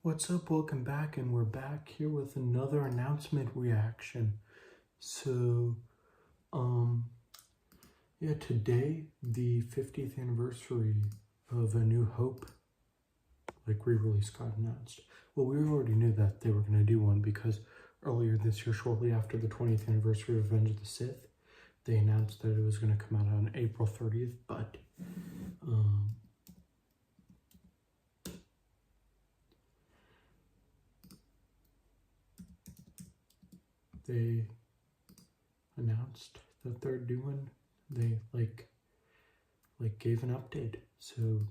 What's up? Welcome back, and we're back here with another announcement reaction. So, today, the 50th anniversary of A New Hope, re-release got announced. Well, we already knew that they were going to do one because earlier this year, shortly after the 20th anniversary of Revenge of the Sith, they announced that it was going to come out on April 30th, but, they announced that they're doing, they gave an update. So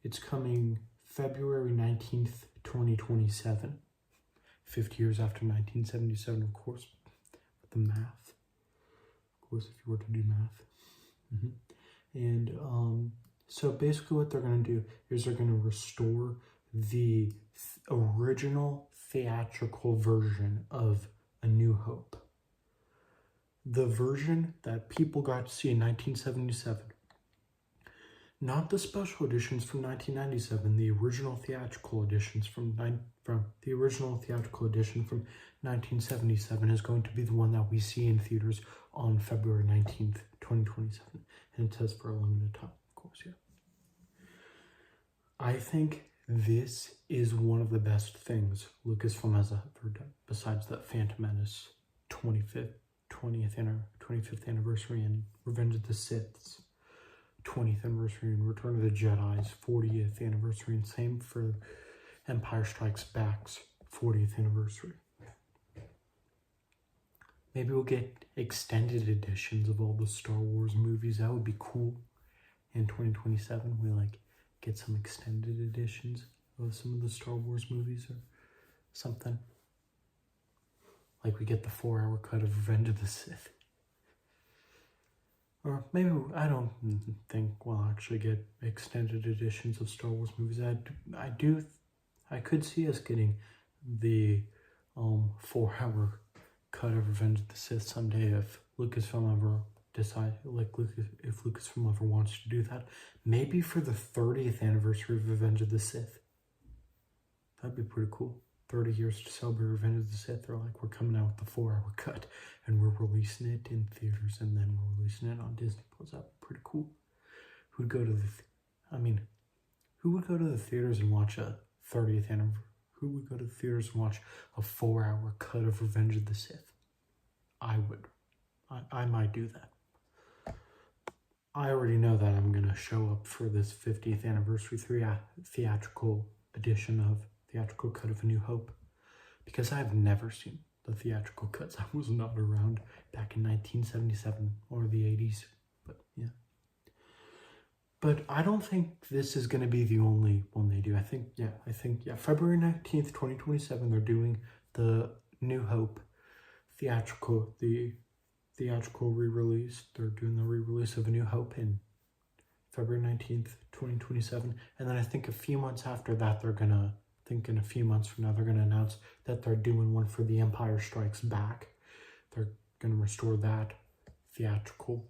it's coming February 19th, 2027, 50 years after 1977, of course, with the math, of course, if you were to do math. And so basically what they're going to do is they're going to restore the original theatrical version of A New Hope. The version that people got to see in 1977. Not the special editions from 1997, the original theatrical editions from the original theatrical edition from 1977 is going to be the one that we see in theaters on February 19th, 2027. And it says for a limited time, of course, yeah. I think this is one of the best things Lucasfilm has ever done, besides that Phantom Menace 25th anniversary and Revenge of the Sith's 20th anniversary and Return of the Jedi's 40th anniversary, and same for Empire Strikes Back's 40th anniversary. Maybe we'll get extended editions of all the Star Wars movies. That would be cool. In 2027, we get some extended editions of some of the Star Wars movies or something. Like we get the 4-hour cut of Revenge of the Sith. Or maybe, I don't think we'll actually get extended editions of Star Wars movies. I could see us getting the 4-hour cut of Revenge of the Sith someday if Lucasfilm ever if Lucasfilm ever wants to do that. Maybe for the 30th anniversary of Revenge of the Sith. That'd be pretty cool. 30 years to celebrate Revenge of the Sith. They're like, we're coming out with the 4-hour cut and we're releasing it in theaters and then we're releasing it on Disney Plus. That'd be pretty cool. Who would go to the theaters and watch a 30th anniversary? Who would go to the theaters and watch a 4-hour cut of Revenge of the Sith? I would. I might do that. I already know that I'm going to show up for this 50th anniversary theatrical edition of theatrical cut of A New Hope, because I've never seen the theatrical cuts. I was not around back in 1977 or the 80s, but yeah. But I don't think this is going to be the only one they do. I think February 19th, 2027, they're doing the New Hope theatrical re-release. They're doing the re-release of A New Hope in February 19th, 2027. And then I think a few months after that, in a few months from now, they're going to announce that they're doing one for The Empire Strikes Back. They're going to restore that theatrical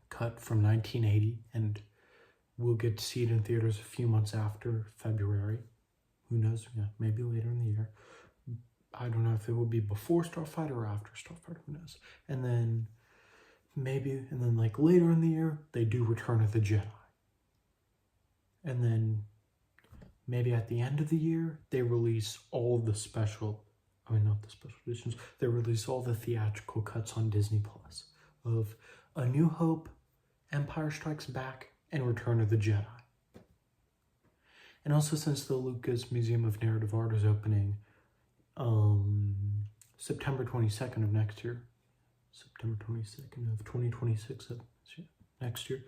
cut from 1980, and we'll get to see it in theaters a few months after February. Who knows? Yeah, maybe later in the year. I don't know if it will be before Starfighter or after Starfighter. Who knows? And then later in the year, they do Return of the Jedi. And then maybe at the end of the year, they release all the not the special editions, they release all the theatrical cuts on Disney Plus of A New Hope, Empire Strikes Back, and Return of the Jedi. And also, since the Lucas Museum of Narrative Art is opening September 22nd of next year, September 22nd of 2026 of next year,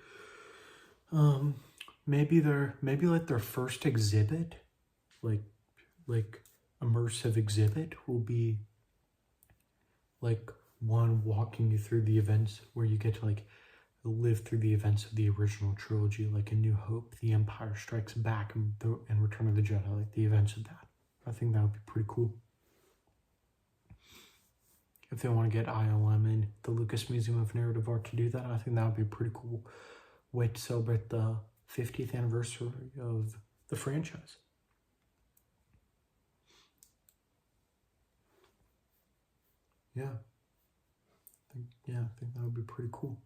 maybe their first exhibit, immersive exhibit, will be one walking you through the events where you get to live through the events of the original trilogy, like A New Hope, The Empire Strikes Back, and Return of the Jedi, the events of that. I think that would be pretty cool. If they want to get ILM and the Lucas Museum of Narrative Art to do that, I think that would be a pretty cool way to celebrate the 50th anniversary of the franchise. yeah, I think that would be pretty cool.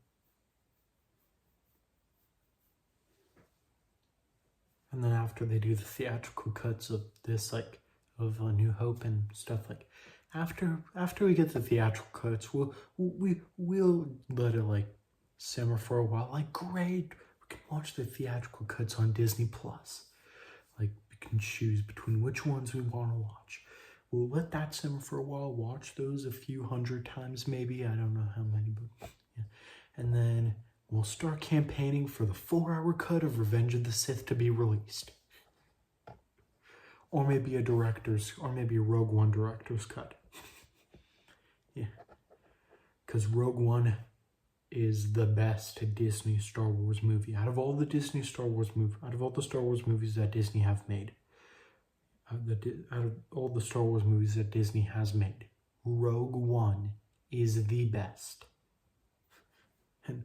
And then after they do the theatrical cuts of this, like, of A New Hope and stuff, like, after we get the theatrical cuts, we'll let it, like, simmer for a while. Like, great, we can watch the theatrical cuts on Disney Plus. Like, we can choose between which ones we want to watch. We'll let that simmer for a while, watch those a few hundred times maybe, I don't know how many, but yeah. And then we'll start campaigning for the 4-hour cut of Revenge of the Sith to be released. Or maybe a Rogue One director's cut. Yeah. Because Rogue One is the best Disney Star Wars movie. Out of all the Star Wars movies that Disney have made, out of all the Star Wars movies that Disney has made, Rogue One is the best. And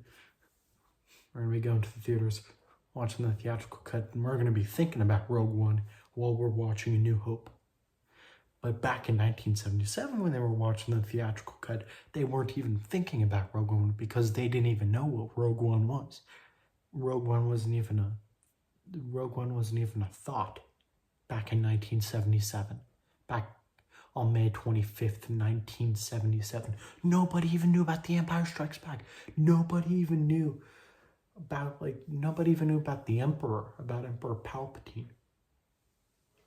we're going to be going to the theaters, watching the theatrical cut, and we're going to be thinking about Rogue One while we're watching A New Hope. But back in 1977, when they were watching the theatrical cut, they weren't even thinking about Rogue One because they didn't even know what Rogue One was. Rogue One wasn't even a thought back in 1977. Back on May 25th, 1977. Nobody even knew about The Empire Strikes Back. Nobody even knew about the Emperor, about Emperor Palpatine.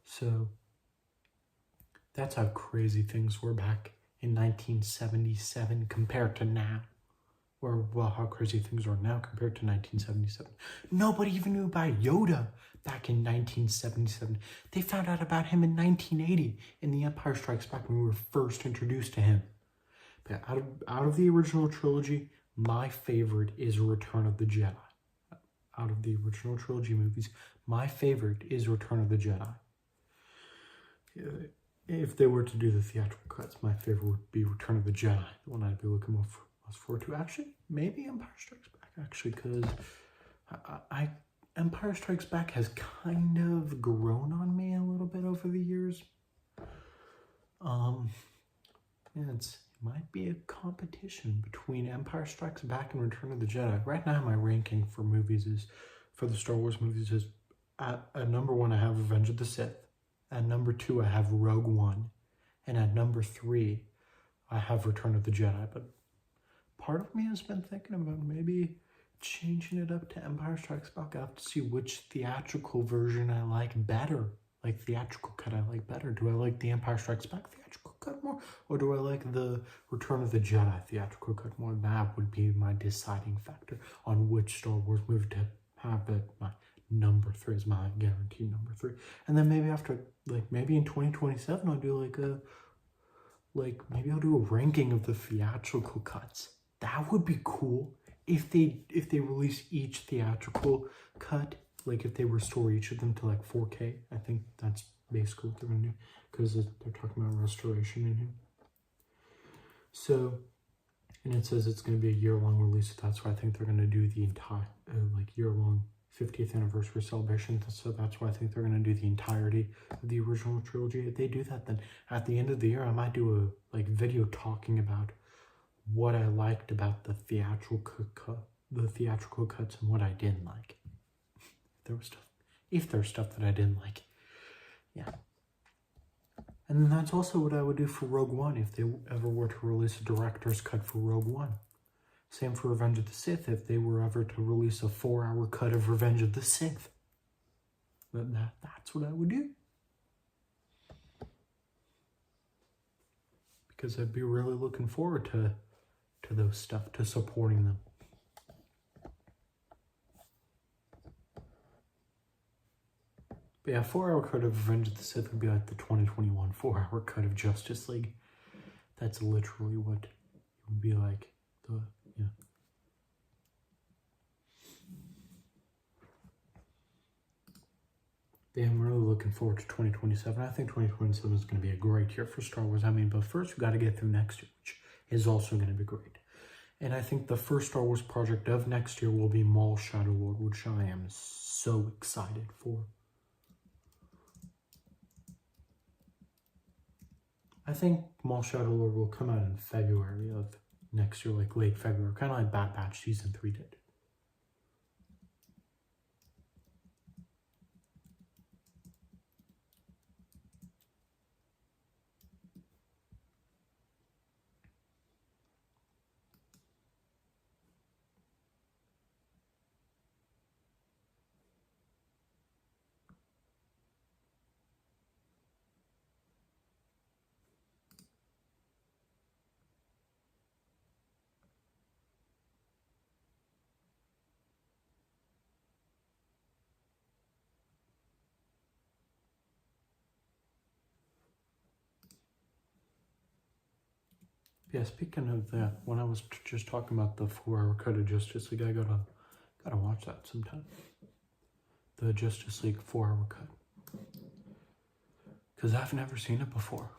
So that's how crazy things were back in 1977 compared to now. Or, well, how crazy things are now compared to 1977. Nobody even knew about Yoda back in 1977. They found out about him in 1980 in The Empire Strikes Back when we were first introduced to him. But out of the original trilogy, my favorite is Return of the Jedi. Out of the original trilogy movies, my favorite is Return of the Jedi. If they were to do the theatrical cuts, my favorite would be Return of the Jedi, the one I'd be looking most forward to. Actually, maybe Empire Strikes Back, actually, because Empire Strikes Back has kind of grown on me a little bit over the years. It might be a competition between Empire Strikes Back and Return of the Jedi. Right now, my ranking for the Star Wars movies is, at number 1, I have Revenge of the Sith. At number 2, I have Rogue One. And at number 3, I have Return of the Jedi. But part of me has been thinking about maybe changing it up to Empire Strikes Back. I have to see which theatrical version I like better. Like, theatrical cut I like better. Do I like the Empire Strikes Back theatrical cut more? Or do I like the Return of the Jedi theatrical cut more? That would be my deciding factor on which Star Wars movie to have it. My number 3 is my guaranteed number 3. And then maybe after, maybe in 2027, I'll do maybe I'll do a ranking of the theatrical cuts. That would be cool if they release each theatrical cut, if they restore each of them to 4K. I think that's basically what they're gonna do, because they're talking about restoration in here. So, and it says it's gonna be a year-long release. So that's why I think they're gonna do the entire year-long 50th anniversary celebration. So that's why I think they're going to do the entirety of the original trilogy. If they do that, then at the end of the year, I might do a video talking about what I liked about the theatrical cuts and what I didn't like. If there's stuff that I didn't like, yeah. And then that's also what I would do for Rogue One if they ever were to release a director's cut for Rogue One. Same for Revenge of the Sith, if they were ever to release a 4-hour cut of Revenge of the Sith. That's what I would do. Because I'd be really looking forward to those stuff, to supporting them. But yeah, 4-hour cut of Revenge of the Sith would be like the 2021 4-hour cut of Justice League. That's literally what it would be like. Yeah. Yeah, I'm really looking forward to 2027. I think 2027 is going to be a great year for Star Wars. But first we got to get through next year, which is also going to be great. And I think the first Star Wars project of next year will be Maul Shadow Lord, which I am so excited for. I think Mall Shadow Lord will come out in February of next year, like late February, kind of like Bad Batch Season 3 did. Yeah, speaking of that, when I was just talking about the 4-hour cut of Justice League, I gotta watch that sometime. The Justice League 4-hour cut, because I've never seen it before.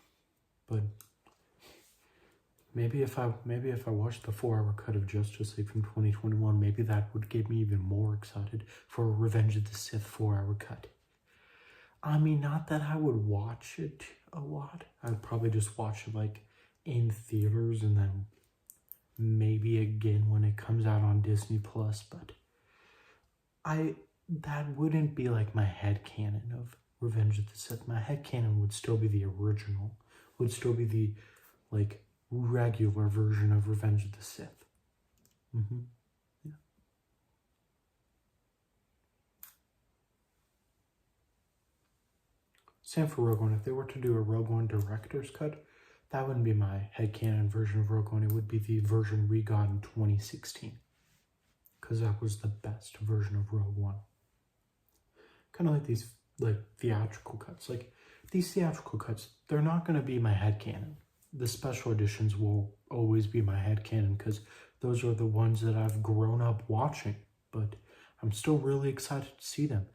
But maybe if I watched the 4-hour cut of Justice League from 2021, maybe that would get me even more excited for Revenge of the Sith 4-hour cut. I mean, not that I would watch it a lot. I'd probably just watch it like in theaters and then maybe again when it comes out on Disney Plus, but that wouldn't be like my headcanon of Revenge of the Sith. My headcanon would still be the original, would still be the like regular version of Revenge of the Sith. Yeah. Same for Rogue One. If they were to do a Rogue One director's cut, that wouldn't be my headcanon version of Rogue One. It would be the version we got in 2016. Because that was the best version of Rogue One. Kind of like these like theatrical cuts. Like these theatrical cuts, they're not going to be my headcanon. The special editions will always be my headcanon because those are the ones that I've grown up watching. But I'm still really excited to see them.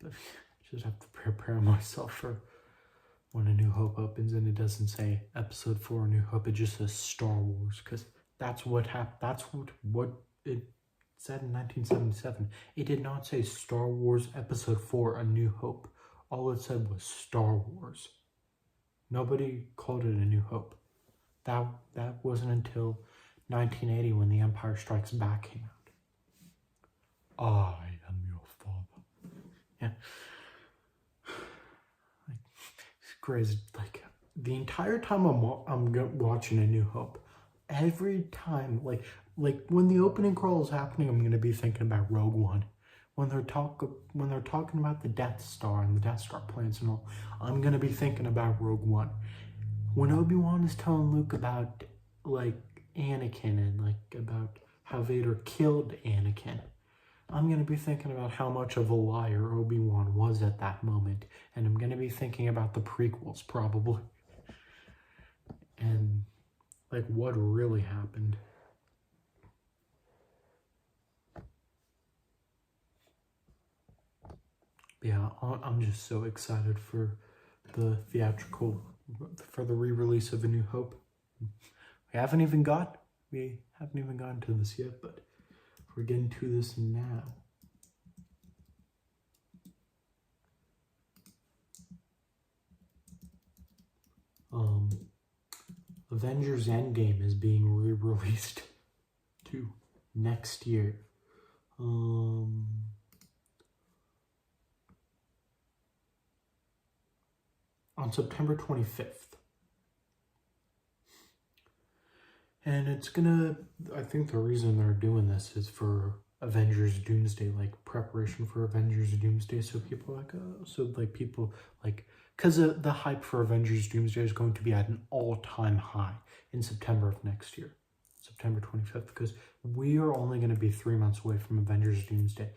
But I just have to prepare myself for when A New Hope opens and it doesn't say Episode 4 A New Hope, it just says Star Wars, because that's what happened. That's what it said in 1977. It did not say Star Wars Episode 4 A New Hope. All it said was Star Wars. Nobody called it A New Hope. That wasn't until 1980 when The Empire Strikes Back came out. I am your father. Yeah. Crazy. Like the entire time I'm watching A New Hope, every time like when the opening crawl is happening, I'm gonna be thinking about Rogue One. When they're talking about the Death Star and the Death Star plans and all, I'm gonna be thinking about Rogue One. When Obi-Wan is telling Luke about like Anakin and like about how Vader killed Anakin, I'm going to be thinking about how much of a liar Obi-Wan was at that moment. And I'm going to be thinking about the prequels, probably. And, like, what really happened. Yeah, I'm just so excited for the theatrical, for the re-release of A New Hope. We haven't even gotten to this yet, but we're getting to this now. Avengers Endgame is being re-released to next year. On September 25th. And it's gonna, I think the reason they're doing this is for Avengers Doomsday, like preparation for Avengers Doomsday. So people because the hype for Avengers Doomsday is going to be at an all-time high in September of next year, September 25th, because we are only going to be 3 months away from Avengers Doomsday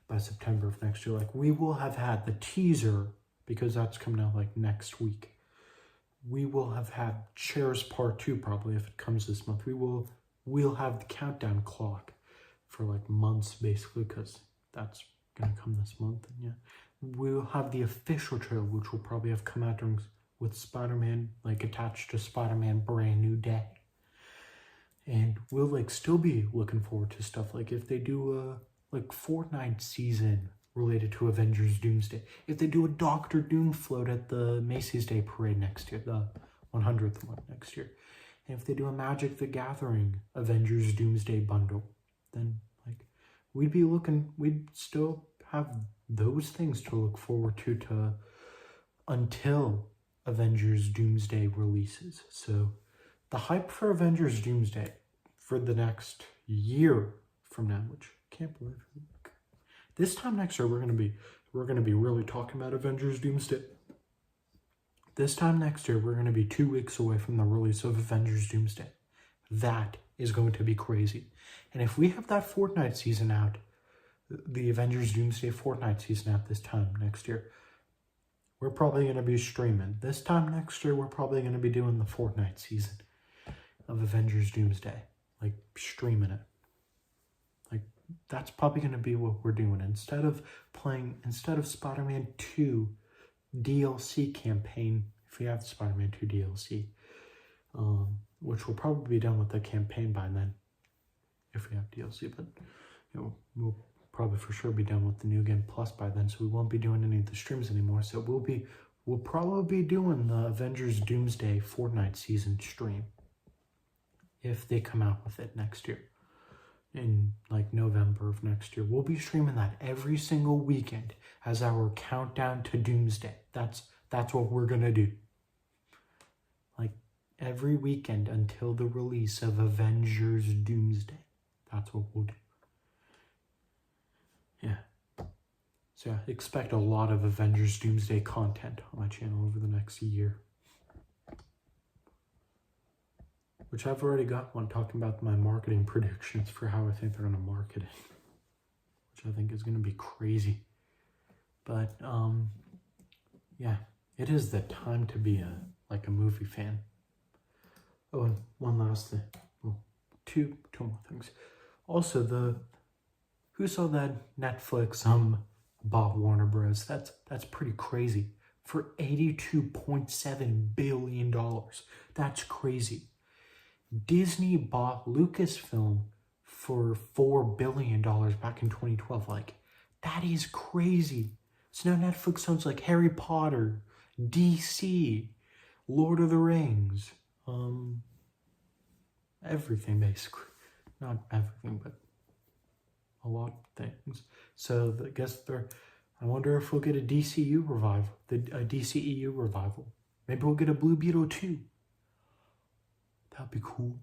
by September of next year. Like we will have had the teaser, because that's coming out like next week. We will have had Chairs Part 2 probably if it comes this month. We'll have the countdown clock for like months basically, because that's gonna come this month. And yeah, we'll have the official trailer, which will probably have come out with Spider-Man like attached to Spider-Man Brand New Day. And we'll like still be looking forward to stuff like if they do a like Fortnite season related to Avengers Doomsday. If they do a Doctor Doom float at the Macy's Day Parade next year, the 100th one next year. And if they do a Magic the Gathering Avengers Doomsday bundle, then like we'd still have those things to look forward to until Avengers Doomsday releases. So the hype for Avengers Doomsday for the next year from now, which I can't believe this time next year we're gonna be really talking about Avengers Doomsday. This time next year we're gonna be 2 weeks away from the release of Avengers Doomsday. That is going to be crazy. And if we have that Fortnite season out, the Avengers Doomsday Fortnite season out this time next year, we're probably going to be streaming. This time next year, we're probably going to be doing the Fortnite season of Avengers Doomsday. Like, streaming it. Like, that's probably going to be what we're doing. Instead of Spider-Man 2 DLC campaign, if we have the Spider-Man 2 DLC, which will probably be done with the campaign by then, if we have DLC, but we'll probably for sure be done with the New Game Plus by then, so we won't be doing any of the streams anymore. So we'll probably be doing the Avengers Doomsday Fortnite season stream if they come out with it next year. In like November of next year. We'll be streaming that every single weekend as our countdown to Doomsday. That's what we're gonna do. Like every weekend until the release of Avengers Doomsday. That's what we'll do. Yeah. So yeah, expect a lot of Avengers Doomsday content on my channel over the next year. Which I've already got one talking about my marketing predictions for how I think they're going to market it. Which I think is going to be crazy. But, yeah, it is the time to be a movie fan. Oh, and one last thing. Well, two more things. Also, who saw that Netflix bought Warner Bros? That's pretty crazy. For $82.7 billion. That's crazy. Disney bought Lucasfilm for $4 billion back in 2012. Like, that is crazy. So now Netflix owns like Harry Potter, DC, Lord of the Rings, everything basically. Not everything, but a lot of things. So I guess I wonder if we'll get a DCU revival, a DCEU revival. Maybe we'll get a Blue Beetle 2. That'd be cool.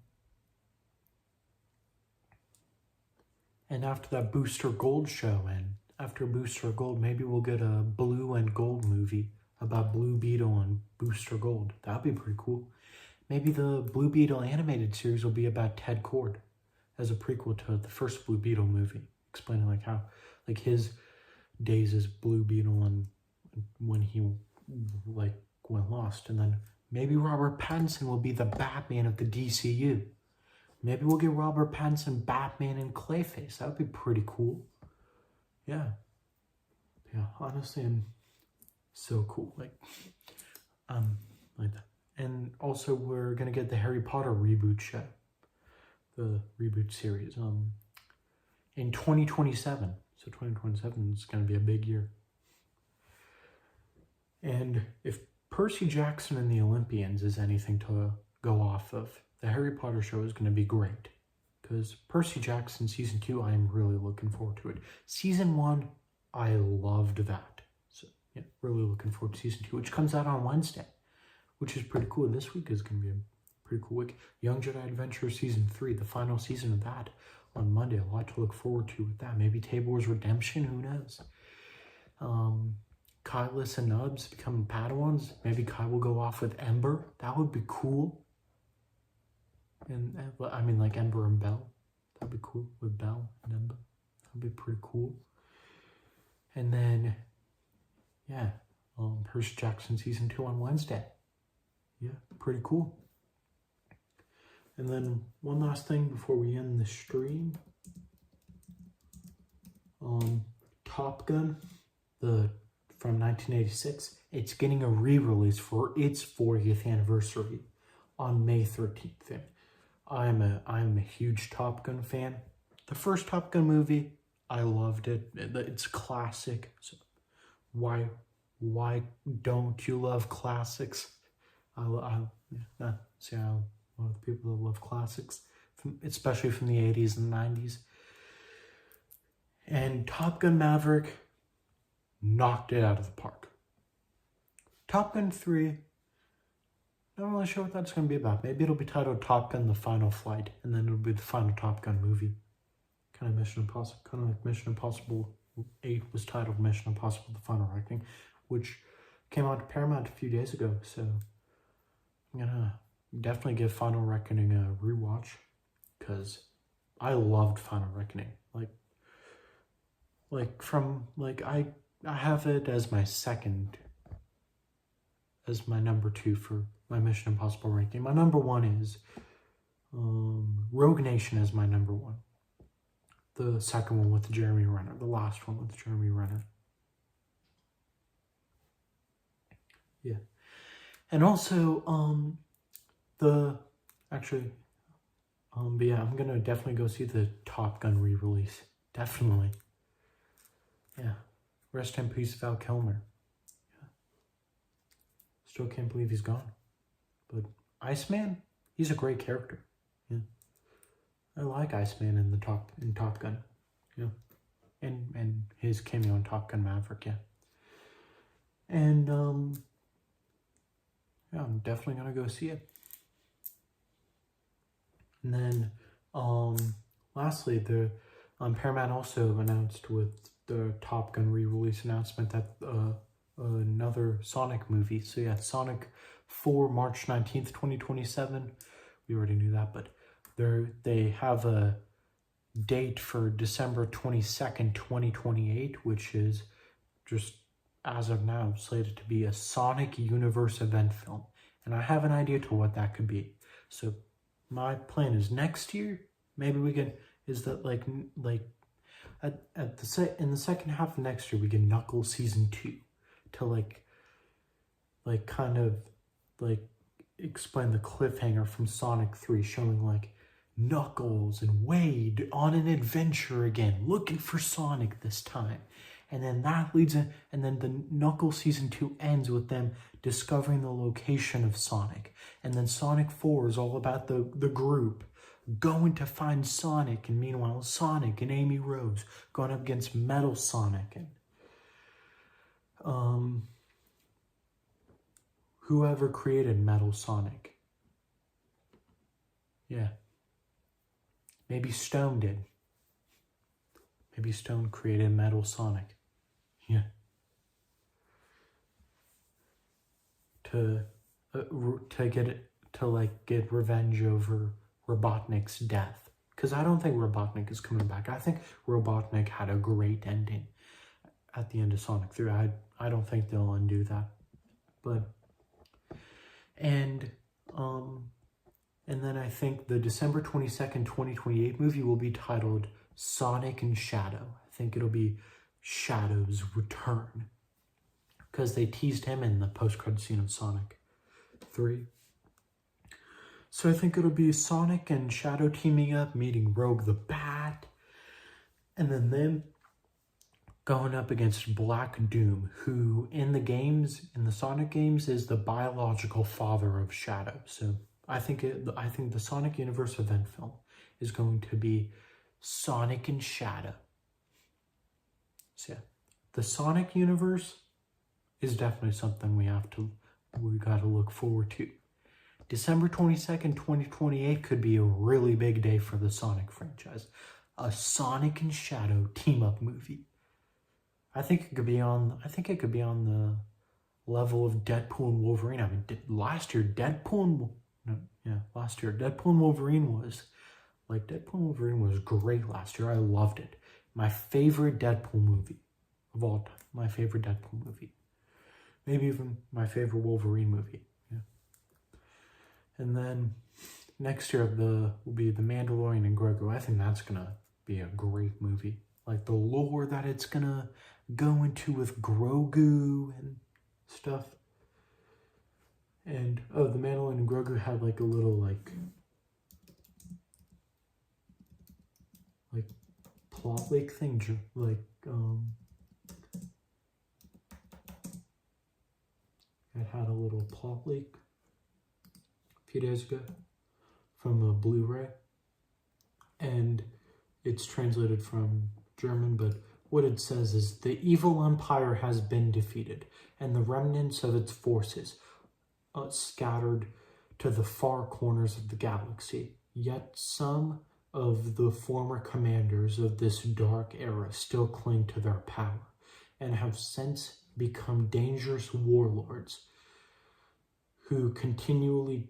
And after that Booster Gold show, and after Booster Gold, maybe we'll get a Blue and Gold movie about Blue Beetle and Booster Gold. That'd be pretty cool. Maybe the Blue Beetle animated series will be about Ted Kord as a prequel to the first Blue Beetle movie, explaining like how, like his days as Blue Beetle and when he like went lost. And then maybe Robert Pattinson will be the Batman of the DCU. Maybe we'll get Robert Pattinson, Batman, and Clayface. That would be pretty cool. Yeah. Yeah, honestly, I'm so cool. Like that. And also, we're going to get the Harry Potter reboot show. The reboot series. In 2027. So 2027 is going to be a big year. And if Percy Jackson and the Olympians is anything to go off of, the Harry Potter show is going to be great. Because Percy Jackson Season 2, I am really looking forward to it. Season 1, I loved that. So, yeah, really looking forward to Season 2, which comes out on Wednesday. Which is pretty cool. This week is going to be a pretty cool week. Young Jedi Adventure Season 3, the final season of that, on Monday. A lot to look forward to with that. Maybe Tabor's Redemption, who knows? Kylus and Nubs becoming Padawans. Maybe Kai will go off with Ember. That would be cool. And I mean, like Ember and Belle. That'd be cool with Belle and Ember. That'd be pretty cool. And then, yeah, Percy Jackson Season 2 on Wednesday. Yeah, pretty cool. And then one last thing before we end the stream. Top Gun, from 1986, it's getting a re-release for its 40th anniversary on May 13th. And I'm a huge Top Gun fan. The first Top Gun movie, I loved it. It's classic. So why don't you love classics? See, I'm one of the people that love classics, especially from the 80s and 90s. And Top Gun Maverick knocked it out of the park. Top Gun 3, not really sure what that's going to be about. Maybe it'll be titled Top Gun: The Final Flight, and then it'll be the final Top Gun movie. Kind of like Mission Impossible 8 was titled Mission Impossible: The Final Reckoning, which came out to Paramount a few days ago. So I'm gonna definitely give Final Reckoning a rewatch, because I loved Final Reckoning. I have it as my number 2 for my Mission Impossible ranking. My number 1 is Rogue Nation is my number 1. The second one with Jeremy Renner. The last one with Jeremy Renner. Yeah. And also, but yeah, I'm gonna definitely go see the Top Gun re-release. Definitely. Yeah. Rest in peace, Val Kilmer. Yeah. Still can't believe he's gone. But Iceman, he's a great character. Yeah. I like Iceman in Top Gun. Yeah. And his cameo in Top Gun Maverick, yeah. And yeah, I'm definitely gonna go see it. And then lastly, the Paramount also announced with the Top Gun re-release announcement that another Sonic movie. So yeah, Sonic 4, March 19th, 2027. We already knew that, but they have a date for December 22nd, 2028, which is just as of now slated to be a Sonic Universe event film. And I have an idea to what that could be. So my plan is next year, maybe we can, is that in the second half of next year, we get Knuckles Season 2 to kind of explain the cliffhanger from Sonic 3, showing Knuckles and Wade on an adventure again, looking for Sonic this time. And then that leads in, and then the Knuckles Season 2 ends with them discovering the location of Sonic. And then Sonic 4 is all about the group going to find Sonic, and meanwhile Sonic and Amy Rose going up against Metal Sonic and whoever created Metal Sonic. Yeah. Maybe Stone did. Maybe Stone created Metal Sonic. Yeah. To get revenge over Robotnik's death. Because I don't think Robotnik is coming back. I think Robotnik had a great ending at the end of Sonic 3. I don't think they'll undo that. And then I think the December 22nd, 2028 movie will be titled Sonic and Shadow. I think it'll be Shadow's return, because they teased him in the post-credit scene of Sonic 3. So I think it'll be Sonic and Shadow teaming up, meeting Rogue the Bat, and then them going up against Black Doom, who in the Sonic games is the biological father of Shadow. So I think the Sonic Universe event film is going to be Sonic and Shadow. So yeah, the Sonic universe is definitely something we gotta look forward to. December 22nd, 2028 could be a really big day for the Sonic franchise. A Sonic and Shadow team-up movie. I think it could be on the level of Deadpool and Wolverine. I mean, last year Deadpool and Wolverine was great last year. I loved it. My favorite Deadpool movie of all time. My favorite Deadpool movie. Maybe even my favorite Wolverine movie. Yeah. And then next year will be The Mandalorian and Grogu. I think that's gonna be a great movie. Like the lore that it's gonna go into with Grogu and stuff. And The Mandalorian and Grogu had a little plot leak thing, it had a little plot leak few days ago from a Blu-ray, and it's translated from German, but what it says is, the evil empire has been defeated, and the remnants of its forces scattered to the far corners of the galaxy. Yet some of the former commanders of this dark era still cling to their power, and have since become dangerous warlords who continually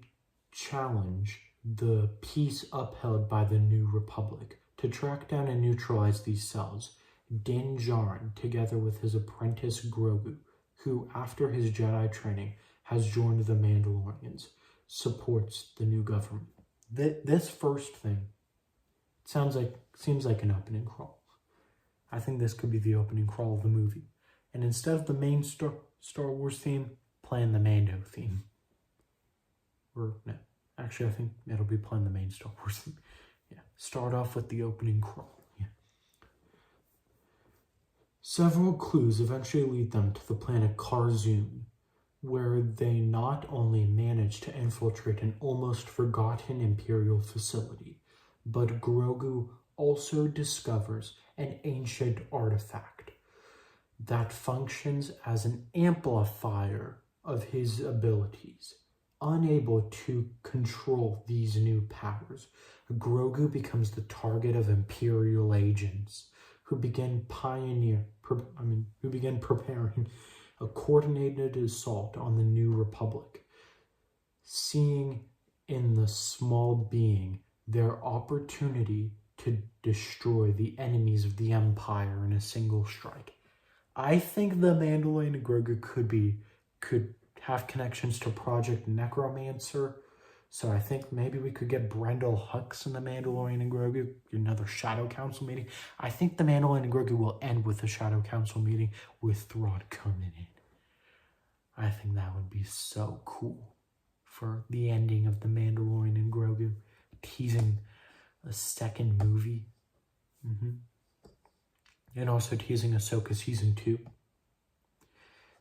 challenge the peace upheld by the New Republic. To track down and neutralize these cells, Din Djarin, together with his apprentice Grogu, who after his Jedi training has joined the Mandalorians, supports the new government. This first thing seems like an opening crawl. I think this could be the opening crawl of the movie. And instead of the main Star Wars theme, playing the Mando theme. Or no, actually I think it'll be playing the main Star Wars theme. Yeah, start off with the opening crawl. Yeah. Several clues eventually lead them to the planet Karzoon, where they not only manage to infiltrate an almost forgotten Imperial facility, but Grogu also discovers an ancient artifact that functions as an amplifier of his abilities. Unable to control these new powers, Grogu becomes the target of Imperial agents who begin preparing a coordinated assault on the New Republic, seeing in the small being their opportunity to destroy the enemies of the Empire in a single strike. I think the Mandalorian and Grogu could have connections to Project Necromancer, so I think maybe we could get Brendel Hux in the Mandalorian and Grogu, another Shadow Council meeting. I think the Mandalorian and Grogu will end with a Shadow Council meeting with Thrawn coming in. I think that would be so cool for the ending of the Mandalorian and Grogu, teasing a second movie. And also teasing Ahsoka Season 2.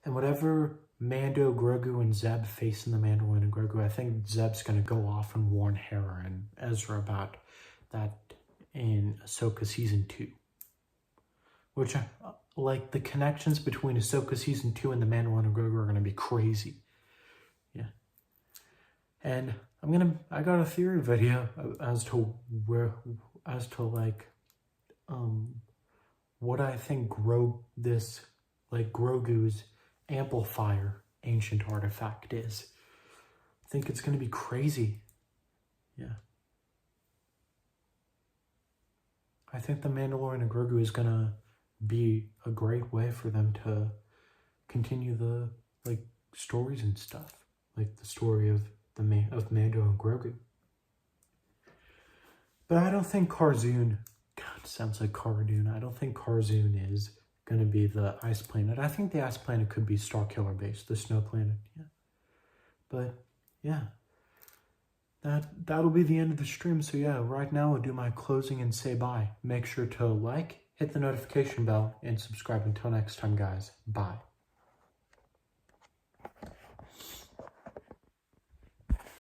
And whatever Mando, Grogu, and Zeb face in the Mandalorian and Grogu, I think Zeb's going to go off and warn Hera and Ezra about that in Ahsoka Season 2. Which, like, the connections between Ahsoka Season 2 and the Mandalorian and Grogu are going to be crazy. Yeah. And I got a theory video as to what I think Grogu's amplifier ancient artifact is. I think it's going to be crazy. Yeah. I think the Mandalorian and Grogu is going to be a great way for them to continue the stories and stuff, like the story of Mando and Grogu. But I don't think Karzoon, God, sounds like Cardoon. I don't think Karzoon is going to be the ice planet. I think the ice planet could be Starkiller Base, the snow planet. Yeah. But yeah, that'll be the end of the stream. So yeah, right now I'll do my closing and say bye. Make sure to hit the notification bell, and subscribe. Until next time, guys. Bye.